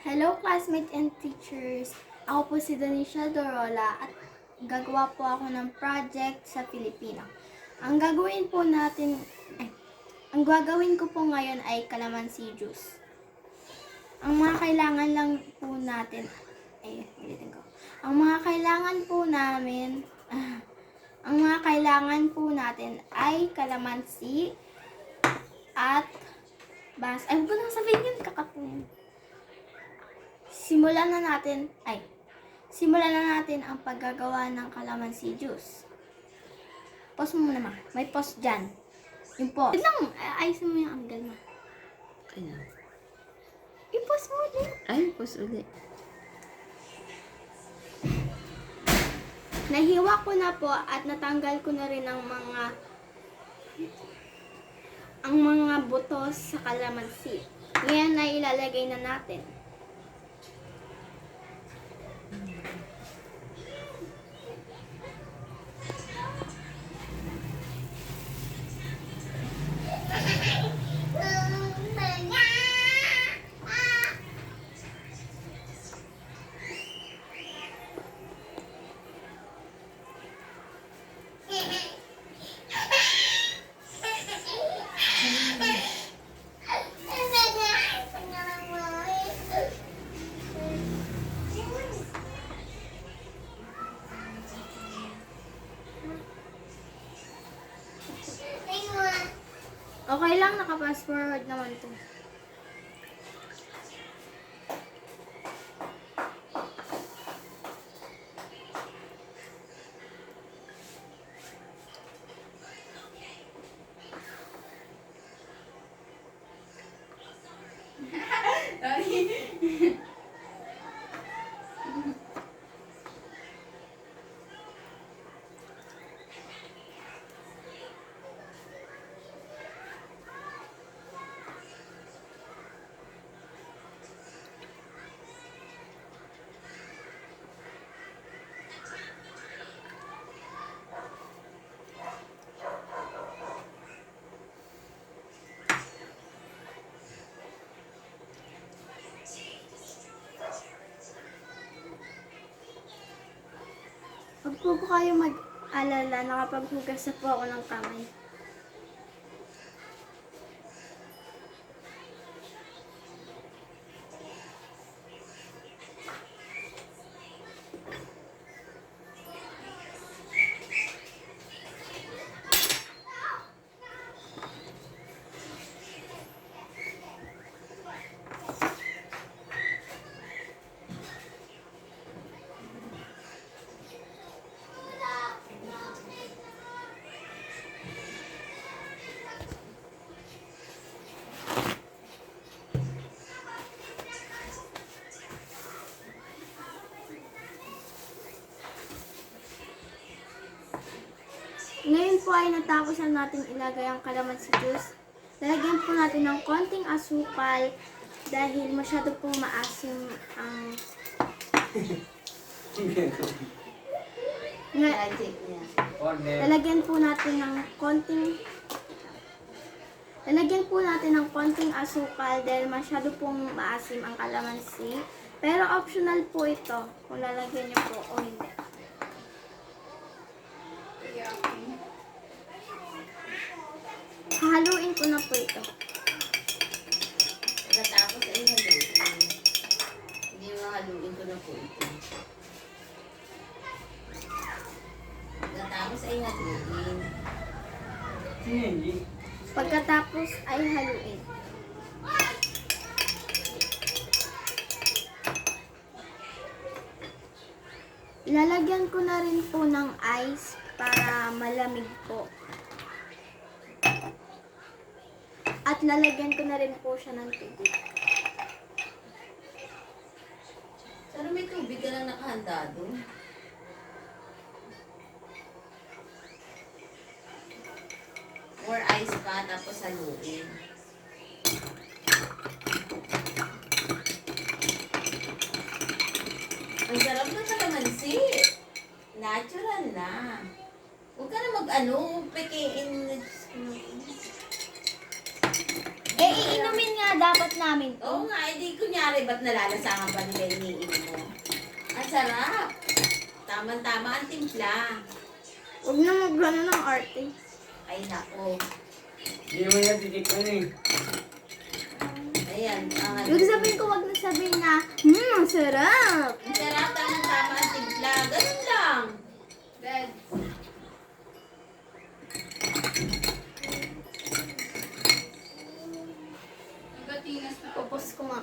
Hello classmates and teachers! Ako po si Danisha Dorola at gagawa po ako ng project sa Pilipino. Ang gagawin ko po ngayon ay calamansi juice. Ang mga kailangan lang po natin, ulitin ko. Ang mga kailangan po natin ay calamansi at huwag ko nang sabihin yun, kakatunin. Simulan na natin ang paggagawa ng calamansi juice. Pause mo muna, ma. May pause dyan. Yung pause. Wait lang, ayusin mo yung angle, ma. Ayan. I-pause mo ulit. Ay, pause ulit. Nahiwa ko na po at natanggal ko na rin ang mga buto sa calamansi. Ngayon na ilalagay na natin. Okay lang, naka-fast forward naman to. Huwag po kayo mag-alala, nakapaghugas na po ako ng kamay. Ngayon po ay natapos na natin ilagay ang calamansi juice. Lalagyan po natin ng konting asukal dahil masyado pong maasim ang Lalagyan po natin ng konting asukal dahil masyado pong maasim ang calamansi. Pero optional po ito kung lalagyan niyo po o hindi. Haluin ko na po ito. Pagkatapos ay haluin. Hindi haluin ko na po ito. Pagkatapos ay haluin. Pagkatapos ay haluin. Ilalagyan ko na rin po ng ice para malamig po. At lalagyan ko na rin po siya ng tubig. Pero may tubig ka lang nakahanda doon. Or ice pa, tapos haluin. Ang sarap na calamansi. Natural na. Huwag ka na pekein. Eh, iinumin nga dapat namin to. Oo nga, hindi kunyari, ba't nalalasangan pa nila iniinom mo? Ang sarap. Tama-tama ang timpla. Huwag na mag-ano ng arte. Ay, nako. Hindi naman natitikman eh. Ayan. Ibig sabihin ko, wag na sabihin na, ang sarap. Ang sarap, tama-tama ang timpla. Ganun lang. Dad. Pupos ko nga.